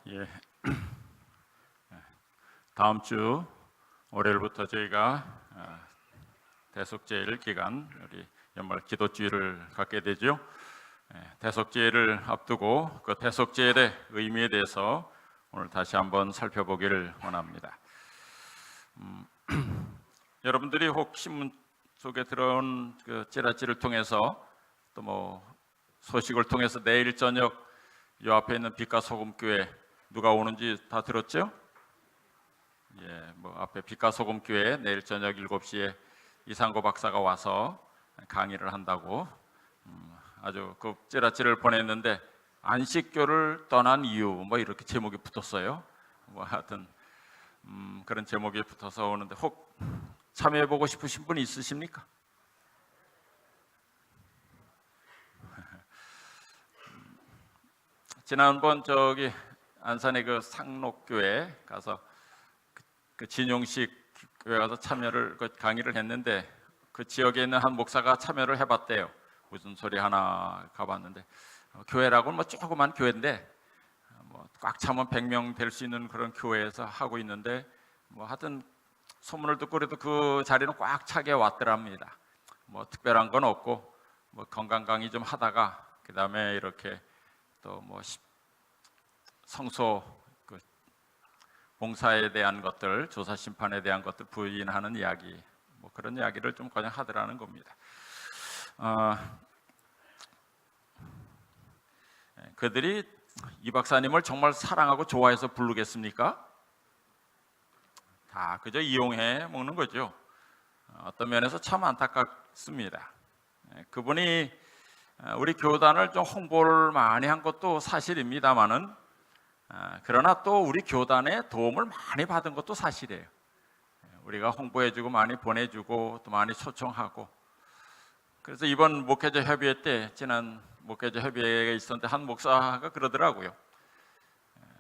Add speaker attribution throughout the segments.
Speaker 1: 예. 다음 주 월요일부터 저희가 대속제일 기간 우리 연말 기도주일을 갖게 되죠. 대속제일을 앞두고 그 대속제일의 의미에 대해서 오늘 다시 한번 살펴보기를 원합니다. 여러분들이 혹 신문 속에 들어온 그 찌라시를 통해서 또 뭐 소식을 통해서 내일 저녁 요 앞에 있는 빛과 소금 교회 누가 오는지 다 들었죠? 예, 뭐 앞에 빛과 소금 교회 내일 저녁 7시에 이상고 박사가 와서 강의를 한다고 아주 그 찌라시를 보냈는데 안식교를 떠난 이유 뭐 이렇게 제목이 붙었어요. 뭐 하여튼 그런 제목이 붙어서 오는데 혹 참여해 보고 싶으신 분이 있으십니까? 지난번 저기 안산의 그 상록교회 가서 그 진용식 교회 가서 참여를 그 강의를 했는데 그 지역에 있는 한 목사가 참여를 해봤대요. 무슨 소리 하나 가봤는데 교회라고는 뭐 조그만 교회인데 뭐 꽉 차면 100명 될 수 있는 그런 교회에서 하고 있는데 뭐 하여튼 소문을 듣고 그래도 그 자리는 꽉 차게 왔더랍니다. 뭐 특별한 건 없고 뭐 건강 강의 좀 하다가 그 다음에 이렇게 또 뭐 성소 그 봉사에 대한 것들, 조사 심판에 대한 것들 부인하는 이야기, 뭐 그런 이야기를 좀 그냥 하더라는 겁니다. 그들이 이 박사님을 정말 사랑하고 좋아해서 부르겠습니까? 다 그저 이용해 먹는 거죠. 어떤 면에서 참 안타깝습니다. 그분이 우리 교단을 좀 홍보를 많이 한 것도 사실입니다만은 그러나 또 우리 교단에 도움을 많이 받은 것도 사실이에요. 우리가 홍보해주고 많이 보내주고 또 많이 초청하고 그래서 이번 목회자 협의회 때 지난 목회자 협의회가 있었는데 한 목사가 그러더라고요.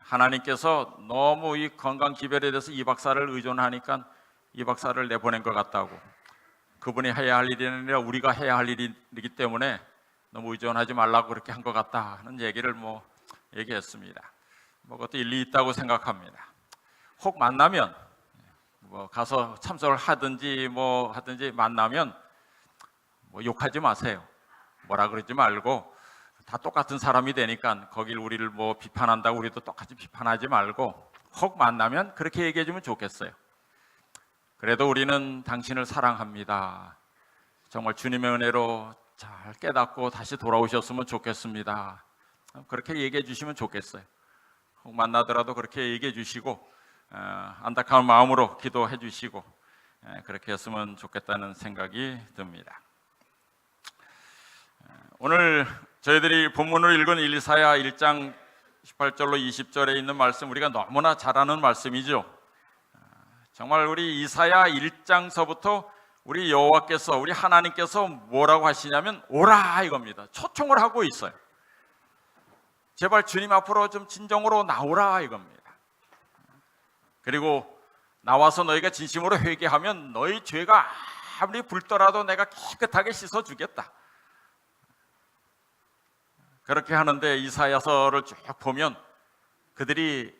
Speaker 1: 하나님께서 너무 이 건강 기별에 대해서 이 박사를 의존하니까 이 박사를 내보낸 것 같다고. 그분이 해야 할 일이 아니라 우리가 해야 할 일이기 때문에 너무 의존하지 말라고 그렇게 한 것 같다 하는 얘기를 뭐 얘기했습니다. 뭐 그것도 일리 있다고 생각합니다. 혹 만나면 뭐 가서 참석을 하든지 뭐 하든지 만나면 뭐 욕하지 마세요. 뭐라 그러지 말고 다 똑같은 사람이 되니까 거길 우리를 뭐 비판한다고 우리도 똑같이 비판하지 말고 혹 만나면 그렇게 얘기해 주면 좋겠어요. 그래도 우리는 당신을 사랑합니다. 정말 주님의 은혜로 잘 깨닫고 다시 돌아오셨으면 좋겠습니다. 그렇게 얘기해 주시면 좋겠어요. 혹 만나더라도 그렇게 얘기해 주시고 안타까운 마음으로 기도해 주시고 그렇게 했으면 좋겠다는 생각이 듭니다. 오늘 저희들이 본문을 읽은 이사야 1장 18절로 20절에 있는 말씀 우리가 너무나 잘 아는 말씀이죠. 정말 우리 이사야 1장서부터 우리 여호와께서 우리 하나님께서 뭐라고 하시냐면 오라 이겁니다. 초청을 하고 있어요. 제발 주님 앞으로 좀 진정으로 나오라 이겁니다. 그리고 나와서 너희가 진심으로 회개하면 너희 죄가 아무리 붉더라도 내가 깨끗하게 씻어주겠다. 그렇게 하는데 이사야서를 쭉 보면 그들이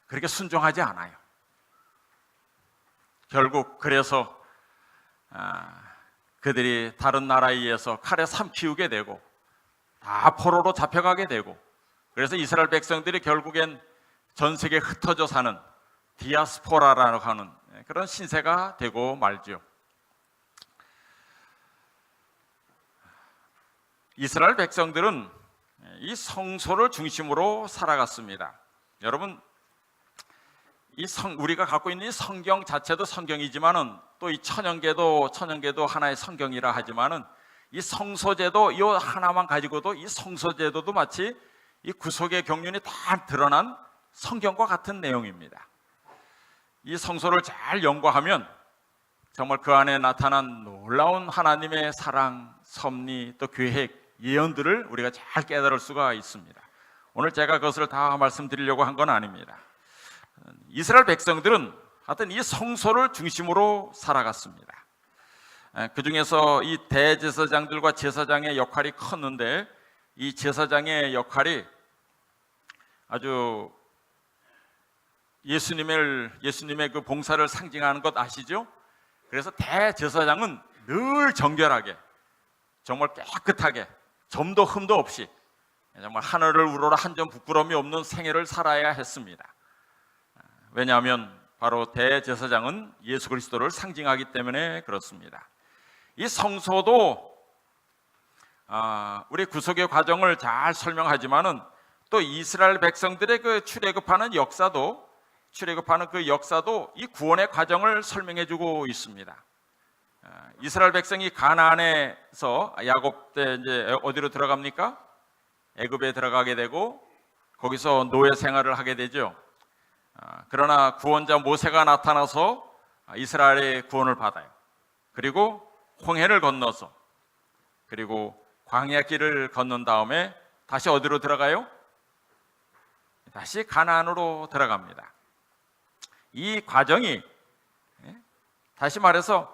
Speaker 1: 그렇게 순종하지 않아요. 결국 그래서 그들이 다른 나라에 의해서 칼에 삼키우게 되고 다 포로로 잡혀가게 되고 그래서 이스라엘 백성들이 결국엔 전 세계에 흩어져 사는 디아스포라라고 하는 그런 신세가 되고 말죠. 이스라엘 백성들은 이 성소를 중심으로 살아갔습니다. 여러분, 우리가 갖고 있는 이 성경 자체도 성경이지만은 또 이 천연계도 하나의 성경이라 하지만은 이 성소제도 이 하나만 가지고도 이 성소제도도 마치 이 구속의 경륜이 다 드러난 성경과 같은 내용입니다. 이 성소를 잘 연구하면 정말 그 안에 나타난 놀라운 하나님의 사랑, 섭리, 또 계획, 예언들을 우리가 잘 깨달을 수가 있습니다. 오늘 제가 그것을 다 말씀드리려고 한 건 아닙니다. 이스라엘 백성들은 하여튼 이 성소를 중심으로 살아갔습니다. 그 중에서 이 대제사장들과 제사장의 역할이 컸는데 이 제사장의 역할이 아주 예수님의 그 봉사를 상징하는 것 아시죠? 그래서 대제사장은 늘 정결하게, 정말 깨끗하게, 점도 흠도 없이 정말 하늘을 우러러 한 점 부끄러움이 없는 생애를 살아야 했습니다. 왜냐하면 바로 대제사장은 예수 그리스도를 상징하기 때문에 그렇습니다. 이 성소도 우리 구속의 과정을 잘 설명하지만은 또 이스라엘 백성들의 그 출애굽하는 그 역사도 이 구원의 과정을 설명해주고 있습니다. 이스라엘 백성이 가나안에서 야곱 때 이제 어디로 들어갑니까? 애굽에 들어가게 되고 거기서 노예 생활을 하게 되죠. 그러나 구원자 모세가 나타나서 이스라엘의 구원을 받아요. 그리고 홍해를 건너서 그리고 광야 길을 건넌 다음에 다시 어디로 들어가요? 다시 가나안으로 들어갑니다. 이 과정이 다시 말해서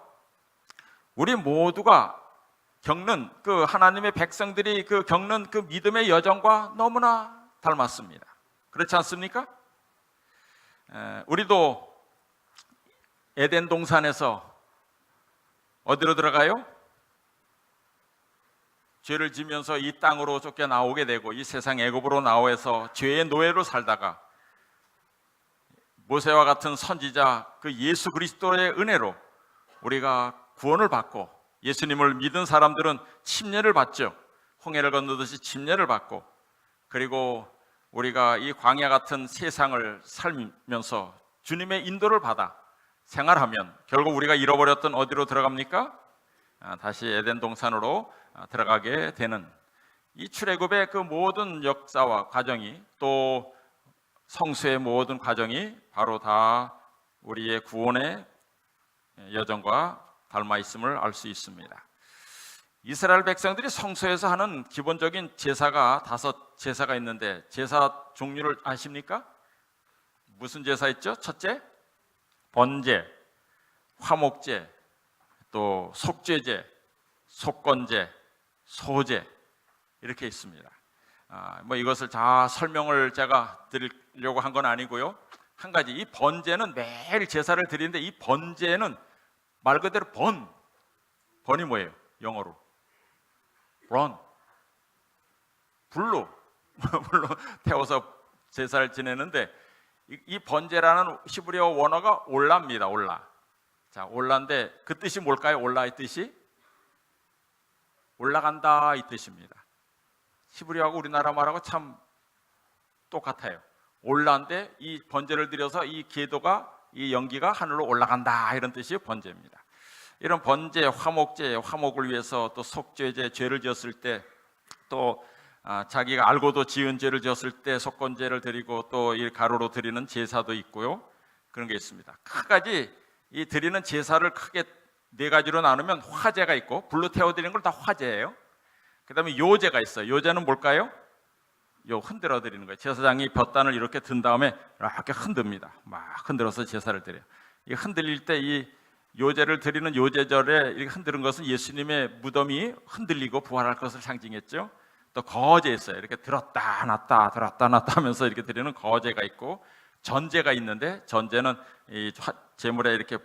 Speaker 1: 우리 모두가 겪는 그 하나님의 백성들이 그 겪는 그 믿음의 여정과 너무나 닮았습니다. 그렇지 않습니까? 우리도 에덴 동산에서 어디로 들어가요? 죄를 지면서 이 땅으로 쫓겨 나오게 되고 이 세상 애굽으로 나와서 죄의 노예로 살다가 모세와 같은 선지자 그 예수 그리스도의 은혜로 우리가 구원을 받고 예수님을 믿은 사람들은 침례를 받죠. 홍해를 건너듯이 침례를 받고 그리고 우리가 이 광야 같은 세상을 살면서 주님의 인도를 받아 생활하면 결국 우리가 잃어버렸던 어디로 들어갑니까? 다시 에덴 동산으로 들어가게 되는 이 출애굽의 그 모든 역사와 과정이 또 성수의 모든 과정이 바로 다 우리의 구원의 여정과 닮아 있음을 알 수 있습니다. 이스라엘 백성들이 성소에서 하는 기본적인 제사가 5제사가 있는데 제사 종류를 아십니까? 무슨 제사 있죠? 첫째, 번제, 화목제, 또 속죄제, 속건제, 소제 이렇게 있습니다. 이것을 다 설명을 제가 드리려고 한 건 아니고요. 한 가지, 이 번제는 매일 제사를 드리는데 이 번제는 말 그대로 번이 뭐예요? 영어로 burn, 불로 태워서 제사를 지내는데 이 번제라는 히브리어 원어가 올라입니다. 자, 올라인데 그 뜻이 뭘까요? 올라의 뜻이 올라간다 이 뜻입니다. 히브리어하고 우리나라 말하고 참 똑같아요. 올라인데 이 번제를 드려서 이 궤도가 이 연기가 하늘로 올라간다 이런 뜻이 번제입니다. 이런 번제, 화목제, 화목을 위해서 또 속죄제, 죄를 지었을 때 또 자기가 알고도 지은 죄를 지었을 때 속건제를 드리고 또 이 가루로 드리는 제사도 있고요. 그런 게 있습니다. 크가지 이 드리는 제사를 크게 4가지로 나누면 화제가 있고 불로 태워 드리는 걸 다 화제예요. 그다음에 요제가 있어요. 요제는 뭘까요? 흔들어 드리는 거예요. 제사장이 볕단을 이렇게 든 다음에 이렇게 흔듭니다. 막 흔들어서 제사를 드려요. 이 흔들릴 때 이 요제를 드리는 요제절에 이렇게 흔드는 것은 예수님의 무덤이 흔들리고 부활할 것을 상징했죠. 또 거제 있어요. 이렇게 들었다 놨다 하면서 이렇게 드리는 거제가 있고 전제가 있는데 전제는 이 제물에 이렇게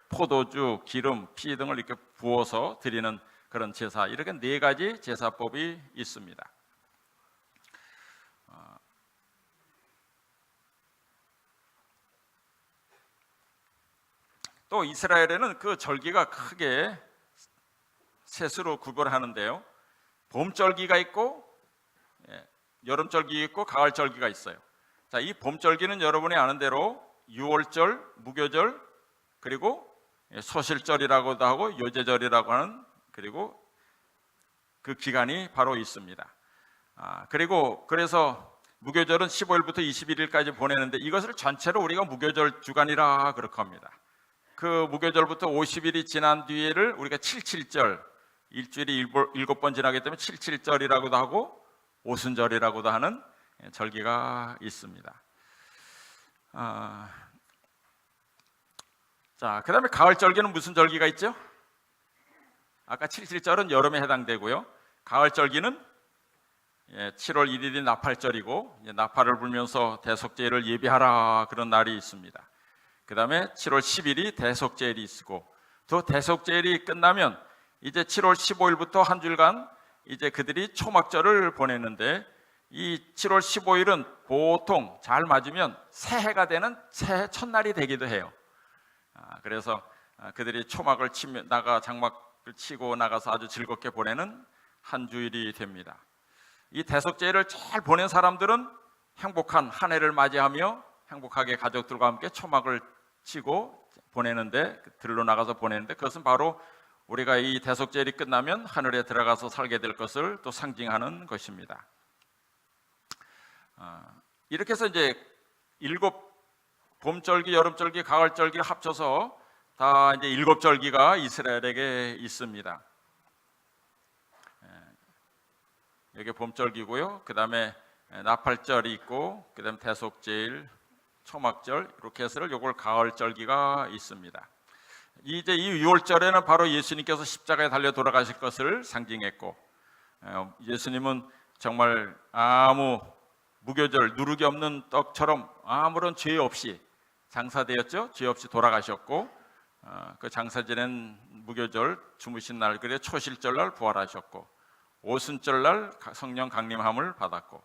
Speaker 1: 포도주, 기름, 피 등을 이렇게 부어서 드리는 그런 제사, 이렇게 4가지 제사법이 있습니다. 또 이스라엘에는 그 절기가 크게 셋으로 구별하는데요. 봄절기가 있고 여름절기 있고 가을절기가 있어요. 자, 이 봄절기는 여러분이 아는 대로 유월절, 무교절, 그리고 소실절이라고도 하고 요제절이라고 하는 그리고 그 기간이 바로 있습니다. 그래서 무교절은 15일부터 21일까지 보내는데 이것을 전체로 우리가 무교절 주간이라 그렇게 합니다. 그 무교절부터 50일이 지난 뒤에를 우리가 77절, 일주일이 7번 지나기 때문에 77절이라고도 하고 오순절이라고도 하는 절기가 있습니다. 자, 그 다음에 가을절기는 무슨 절기가 있죠? 아까 77절은 여름에 해당되고요. 가을절기는 7월 1일이 나팔절이고 나팔을 불면서 대속제를 예비하라 그런 날이 있습니다. 그 다음에 7월 10일이 대속제일이 있고 또 대속제일이 끝나면 이제 7월 15일부터 한 주일간 이제 그들이 초막절을 보내는데 이 7월 15일은 보통 잘 맞으면 새해가 되는 새해 첫날이 되기도 해요. 그래서 그들이 초막을 치며 장막을 치고 나가서 아주 즐겁게 보내는 한 주일이 됩니다. 이 대속제를 잘 보낸 사람들은 행복한 한 해를 맞이하며 행복하게 가족들과 함께 초막을 치고 보내는데, 들로 나가서 보내는데, 그것은 바로 우리가 이 대속제일이 끝나면 하늘에 들어가서 살게 될 것을 또 상징하는 것입니다. 이렇게 해서 이제 7 봄절기, 여름절기, 가을절기를 합쳐서 다 이제 7절기가 이스라엘에게 있습니다. 여기 봄절기고요. 그 다음에 나팔절이 있고, 그 다음에 대속제일, 초막절, 이렇게 해서 요걸 가을절기가 있습니다. 이제 이 6월절에는 바로 예수님께서 십자가에 달려 돌아가실 것을 상징했고, 예수님은 정말 아무 무교절, 누룩이 없는 떡처럼 아무런 죄 없이 장사되었죠. 죄 없이 돌아가셨고, 그 장사 지낸 무교절 주무신 날, 그래 초실절날 부활하셨고, 오순절날 성령 강림함을 받았고,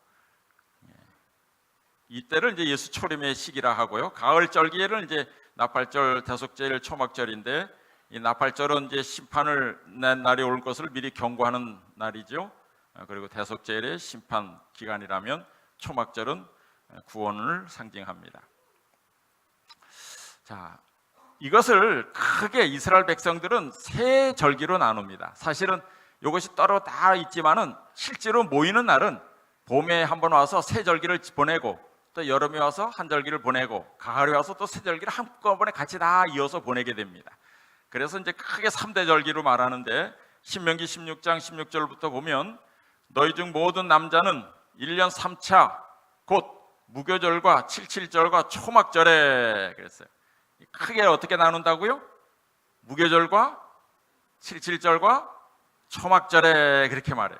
Speaker 1: 이때를 이제 예수 초림의 시기라 하고요. 가을절기에는 이제 나팔절, 대속제일, 초막절인데, 이 나팔절은 이제 심판을 낸 날이 올 것을 미리 경고하는 날이죠. 그리고 대속제일의 심판 기간이라면 초막절은 구원을 상징합니다. 자, 이것을 크게 이스라엘 백성들은 세 절기로 나눕니다. 사실은 이것이 따로 다 있지만은 실제로 모이는 날은 봄에 한번 와서 세 절기를 보내고, 또 여름에 와서 한 절기를 보내고, 가을에 와서 또 세 절기를 한꺼번에 같이 다 이어서 보내게 됩니다. 그래서 이제 크게 3대 절기로 말하는데, 신명기 16장 16절부터 보면 너희 중 모든 남자는 1년 3차 곧 무교절과 77절과 초막절에, 그랬어요. 크게 어떻게 나눈다고요? 무교절과 77절과 초막절에, 그렇게 말해요.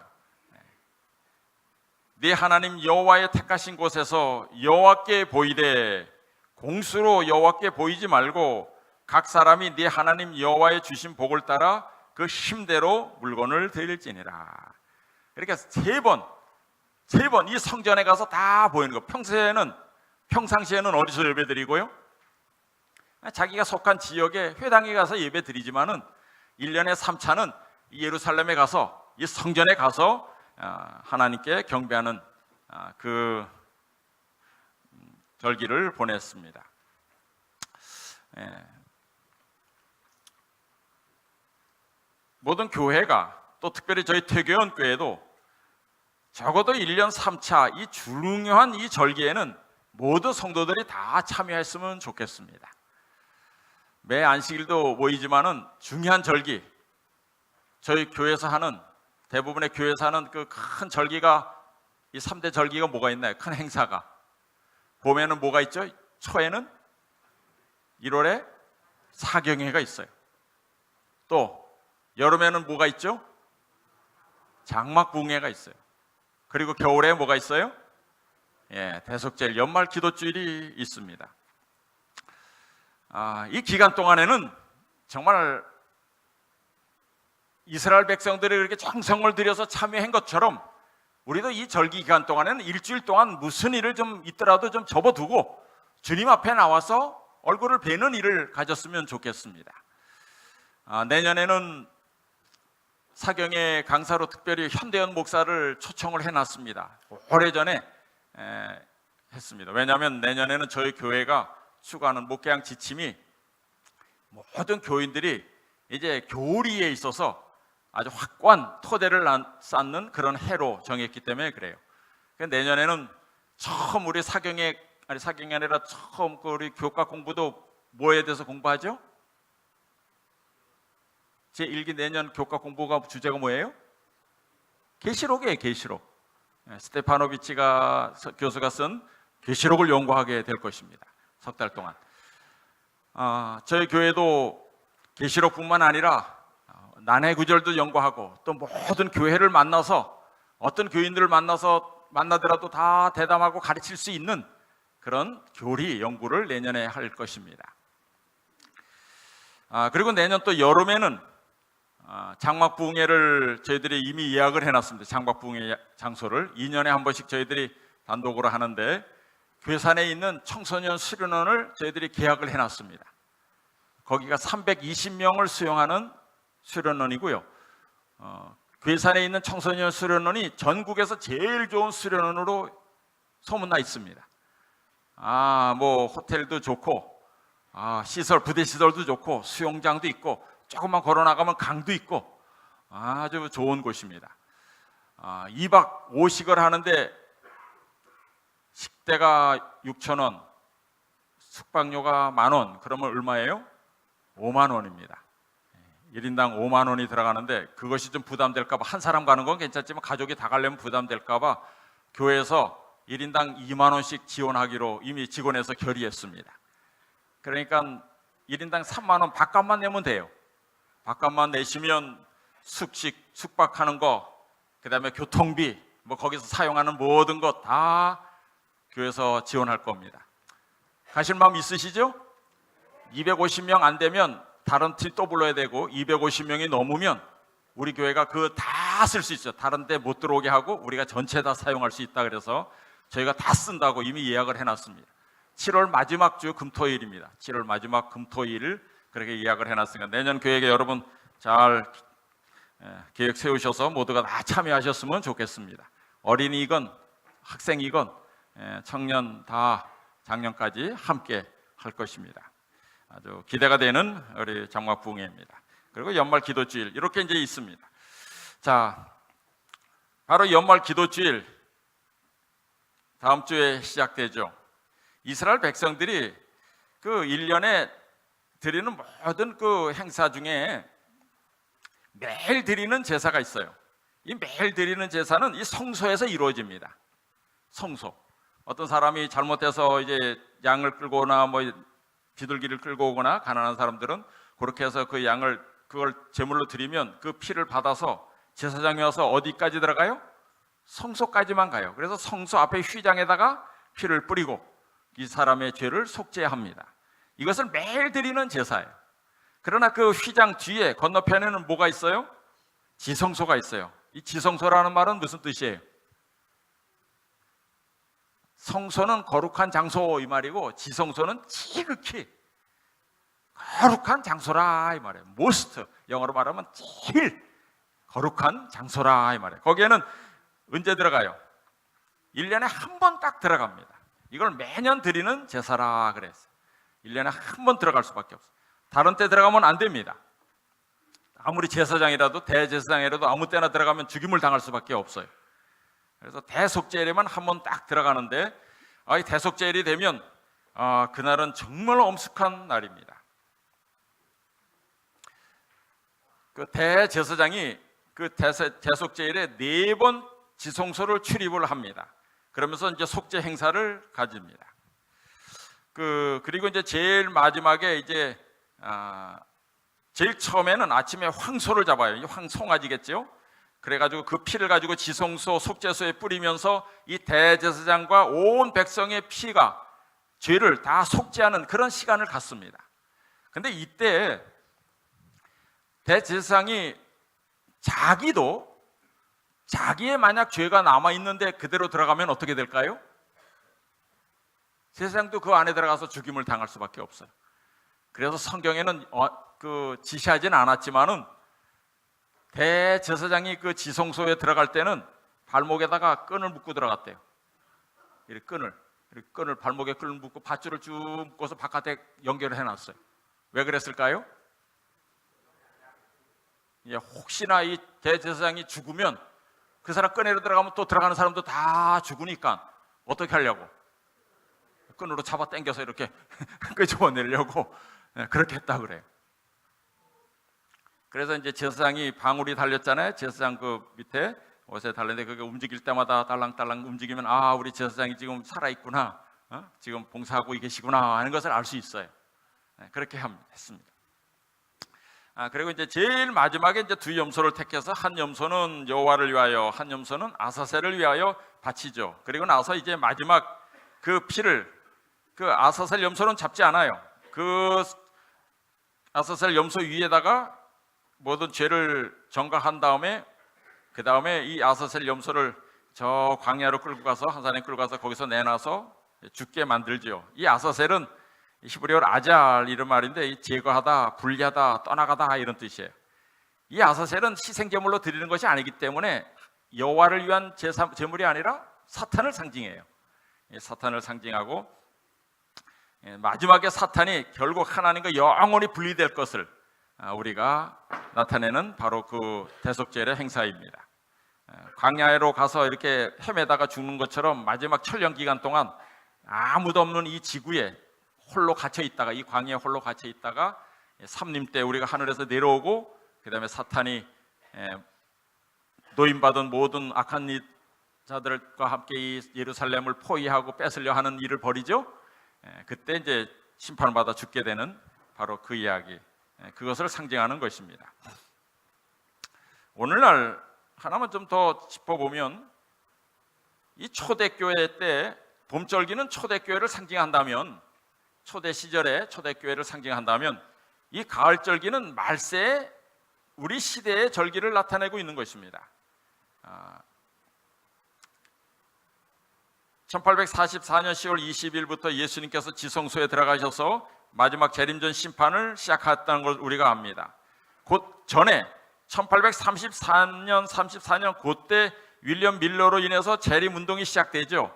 Speaker 1: 네 하나님 여호와의 택하신 곳에서 여호와께 보이되 공수로 여호와께 보이지 말고 각 사람이 네 하나님 여호와의 주신 복을 따라 그 힘대로 물건을 드릴지니라. 그러니까 세 번 이 성전에 가서 다 보이는 거. 평상시에는 어디서 예배드리고요? 자기가 속한 지역에 회당에 가서 예배드리지만은 1년에 3차는 예루살렘에 가서, 이 성전에 가서 하나님께 경배하는 그 절기를 보냈습니다. 모든 교회가, 또 특별히 저희 퇴교원 교회도 적어도 1년 3차 이 중요한 이 절기에는 모두 성도들이 다 참여했으면 좋겠습니다. 매 안식일도 모이지만은 중요한 절기, 저희 교회에서 하는, 대부분의 교회에서 하는 그 큰 절기가, 이 3대 절기가 뭐가 있나요? 큰 행사가. 봄에는 뭐가 있죠? 초에는 1월에 사경회가 있어요. 또 여름에는 뭐가 있죠? 장막부흥회가 있어요. 그리고 겨울에 뭐가 있어요? 대속제일, 연말 기도주일이 있습니다. 이 기간 동안에는 정말 이스라엘 백성들이 그렇게 정성을 들여서 참여한 것처럼 우리도 이 절기 기간 동안에는 일주일 동안 무슨 일을 좀 있더라도 좀 접어두고 주님 앞에 나와서 얼굴을 뵈는 일을 가졌으면 좋겠습니다. 내년에는 사경의 강사로 특별히 현대현 목사를 초청을 해놨습니다. 오래전에 했습니다. 왜냐하면 내년에는 저희 교회가 추구하는 목회양 지침이 모든 교인들이 이제 교리에 있어서 아주 확고한 토대를 쌓는 그런 해로 정했기 때문에 그래요. 내년에는 처음 우리 사경이 아니라 처음 우리 교과 공부도 뭐에 대해서 공부하죠? 제1기 내년 교과 공부가 주제가 뭐예요? 계시록이에요. 계시록. 스테파노비치가 교수가 쓴 계시록을 연구하게 될 것입니다. 석 달 동안. 저희 교회도 계시록뿐만 아니라 난해 구절도 연구하고 또 모든 교회를 만나서 어떤 교인들을 만나더라도 다 대담하고 가르칠 수 있는 그런 교리 연구를 내년에 할 것입니다. 그리고 내년 또 여름에는 장막부흥회를 저희들이 이미 예약을 해놨습니다. 장막부흥회 장소를 2년에 한 번씩 저희들이 단독으로 하는데 괴산에 있는 청소년 수련원을 저희들이 계약을 해놨습니다. 거기가 320명을 수용하는 수련원이고요. 괴산에 있는 청소년 수련원이 전국에서 제일 좋은 수련원으로 소문나 있습니다. 뭐 호텔도 좋고, 시설, 부대 시설도 좋고, 수영장도 있고, 조금만 걸어 나가면 강도 있고, 아주 좋은 곳입니다. 2박 5식을 하는데 식대가 6,000원, 숙박료가 10,000원, 그러면 얼마예요? 5만 원입니다. 1인당 5만 원이 들어가는데 그것이 좀 부담될까 봐, 한 사람 가는 건 괜찮지만 가족이 다 가려면 부담될까 봐 교회에서 1인당 2만 원씩 지원하기로 이미 직원에서 결의했습니다. 그러니까 1인당 3만 원 밥값만 내면 돼요. 밥값만 내시면 숙박하는 거, 그 다음에 교통비, 뭐 거기서 사용하는 모든 것 다 교회에서 지원할 겁니다. 가실 마음 있으시죠? 250명 안 되면 다른 팀 또 불러야 되고, 250명이 넘으면 우리 교회가 그거 다 쓸 수 있어요. 다른 데 못 들어오게 하고 우리가 전체 다 사용할 수 있다. 그래서 저희가 다 쓴다고 이미 예약을 해놨습니다. 7월 마지막 주 금토일입니다. 7월 마지막 금토일 그렇게 예약을 해놨으니까 내년 교회에 여러분 잘 계획 세우셔서 모두가 다 참여하셨으면 좋겠습니다. 어린이건 학생이건 청년 다 작년까지 함께 할 것입니다. 아주 기대가 되는 우리 장막부흥회입니다. 그리고 연말 기도주일 이렇게 이제 있습니다. 자, 바로 연말 기도주일 다음 주에 시작되죠. 이스라엘 백성들이 그 1년에 드리는 모든 그 행사 중에 매일 드리는 제사가 있어요. 이 매일 드리는 제사는 이 성소에서 이루어집니다. 성소. 어떤 사람이 잘못해서 이제 양을 끌고 오나 뭐 비둘기를 끌고 오거나 가난한 사람들은 그렇게 해서 그 양을 그걸 제물로 드리면 그 피를 받아서 제사장이 와서 어디까지 들어가요? 성소까지만 가요. 그래서 성소 앞에 휘장에다가 피를 뿌리고 이 사람의 죄를 속죄합니다. 이것을 매일 드리는 제사예요. 그러나 그 휘장 뒤에 건너편에는 뭐가 있어요? 지성소가 있어요. 이 지성소라는 말은 무슨 뜻이에요? 성소는 거룩한 장소 이 말이고 지성소는 지극히 거룩한 장소라 이 말이에요. most, 영어로 말하면 제일 거룩한 장소라 이 말이에요. 거기에는 언제 들어가요? 1년에 한 번 딱 들어갑니다. 이걸 매년 드리는 제사라 그랬어요. 1년에 한 번 들어갈 수밖에 없어요. 다른 때 들어가면 안 됩니다. 아무리 제사장이라도 대제사장이라도 아무 때나 들어가면 죽임을 당할 수밖에 없어요. 그래서 대속죄일에만 한 번 딱 들어가는데 이 대속죄일이 되면 그날은 정말 엄숙한 날입니다. 그 대제사장이 그 대속죄일에 4번 지성소를 출입을 합니다. 그러면서 이제 속죄 행사를 가집니다. 그리고 이제 제일 마지막에 이제 제일 처음에는 아침에 황소를 잡아요. 황송아지겠죠? 그래가지고 그 피를 가지고 지성소 속죄소에 뿌리면서 이 대제사장과 온 백성의 피가 죄를 다 속죄하는 그런 시간을 갖습니다. 근데 이때 대제사장이 자기의 만약 죄가 남아있는데 그대로 들어가면 어떻게 될까요? 제사장도 그 안에 들어가서 죽임을 당할 수밖에 없어요. 그래서 성경에는 지시하지는 않았지만은 대제사장이 그 지성소에 들어갈 때는 발목에다가 끈을 묶고 들어갔대요. 이렇게 끈을 발목에 끈을 묶고 밧줄을 쭉 묶어서 바깥에 연결을 해놨어요. 왜 그랬을까요? 혹시나 이 대제사장이 죽으면 그 사람 끈으로 들어가면 또 들어가는 사람도 다 죽으니까 어떻게 하려고? 끈으로 잡아 당겨서 이렇게 끄집어내려고 그렇게 했다 그래요. 그래서 이제 제사장이 방울이 달렸잖아요. 제사장 그 밑에 옷에 달렸는데 그게 움직일 때마다 딸랑딸랑 움직이면 우리 제사장이 지금 살아있구나, 지금 봉사하고 계시구나 하는 것을 알 수 있어요. 그렇게 했습니다. 그리고 이제 제일 마지막에 이제 두 염소를 택해서 한 염소는 여호와를 위하여, 한 염소는 아사셀을 위하여 바치죠. 그리고 나서 이제 마지막 그 피를 그 아사셀 염소는 잡지 않아요. 그 아사셀 염소 위에다가 모든 죄를 전가한 다음에 그 다음에 이 아사셀 염소를 저 광야로 끌고 가서 한 산에 끌고 가서 거기서 내놔서 죽게 만들죠. 이 아사셀은 히브리어로 아잘 이런 말인데 제거하다, 분리하다, 떠나가다 이런 뜻이에요. 이 아사셀은 희생제물로 드리는 것이 아니기 때문에 여호와를 위한 제물이 아니라 사탄을 상징해요. 사탄을 상징하고 마지막에 사탄이 결국 하나님과 영원히 분리될 것을 우리가 나타내는 바로 그 대속죄의 행사입니다. 광야로 가서 이렇게 헤매다가 죽는 것처럼 마지막 천년 기간 동안 아무도 없는 이 지구에 홀로 갇혀 있다가, 이 광야에 홀로 갇혀 있다가 삼림 때 우리가 하늘에서 내려오고 그 다음에 사탄이 노임받은 모든 악한 자들과 함께 이 예루살렘을 포위하고 뺏으려 하는 일을 벌이죠. 그때 이제 심판받아 죽게 되는 바로 그 이야기, 그것을 상징하는 것입니다. 오늘날 하나만 좀 더 짚어보면, 이 초대교회 때 봄절기는 초대교회를 상징한다면, 초대 시절에 초대교회를 상징한다면, 이 가을절기는 말세의 우리 시대의 절기를 나타내고 있는 것입니다. 1844년 10월 20일부터 예수님께서 지성소에 들어가셔서 마지막 재림전 심판을 시작했다는 걸 우리가 압니다. 곧 전에 1834년 그때 윌리엄 밀러로 인해서 재림운동이 시작되죠.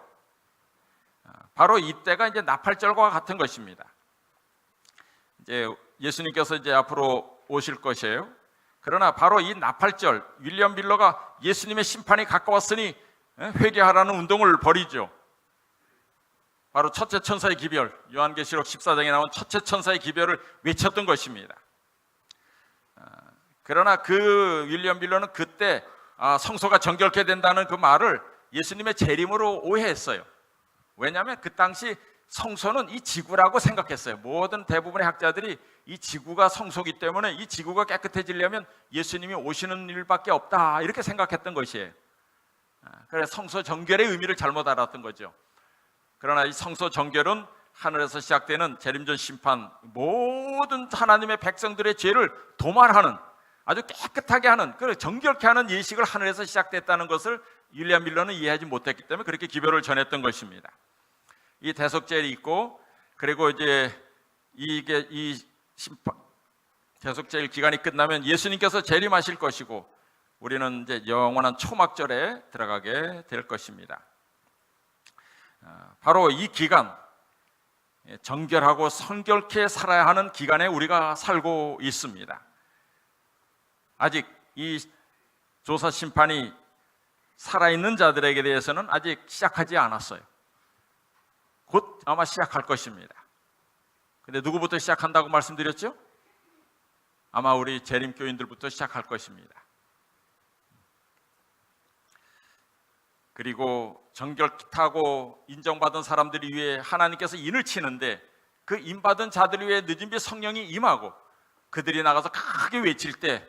Speaker 1: 바로 이때가 이제 나팔절과 같은 것입니다. 이제 예수님께서 이제 앞으로 오실 것이에요. 그러나 바로 이 나팔절, 윌리엄 밀러가 예수님의 심판이 가까웠으니 회개하라는 운동을 벌이죠. 바로 첫째 천사의 기별, 요한계시록 14장에 나온 첫째 천사의 기별을 외쳤던 것입니다. 그러나 그 윌리엄 밀러는 그때 성소가 정결케 된다는 그 말을 예수님의 재림으로 오해했어요. 왜냐하면 그 당시 성소는 이 지구라고 생각했어요. 모든 대부분의 학자들이 이 지구가 성소이기 때문에 이 지구가 깨끗해지려면 예수님이 오시는 일밖에 없다, 이렇게 생각했던 것이에요. 그래서 성소 정결의 의미를 잘못 알았던 거죠. 그러나 이 성소 정결은 하늘에서 시작되는 재림전 심판, 모든 하나님의 백성들의 죄를 도말하는, 아주 깨끗하게 하는, 정결케 하는 예식을 하늘에서 시작됐다는 것을 윌리엄 밀러는 이해하지 못했기 때문에 그렇게 기별을 전했던 것입니다. 이 대속죄일이 있고, 그리고 이제 이게 이 심판 대속죄일 기간이 끝나면 예수님께서 재림하실 것이고, 우리는 이제 영원한 초막절에 들어가게 될 것입니다. 바로 이 기간, 정결하고 성결케 살아야 하는 기간에 우리가 살고 있습니다. 아직 이 조사 심판이 살아있는 자들에게 대해서는 아직 시작하지 않았어요. 곧 아마 시작할 것입니다. 근데 누구부터 시작한다고 말씀드렸죠? 아마 우리 재림교인들부터 시작할 것입니다. 그리고 정결하고 인정받은 사람들이 위해 하나님께서 인을 치는데, 그 인받은 자들 위해 늦은 비 성령이 임하고 그들이 나가서 크게 외칠 때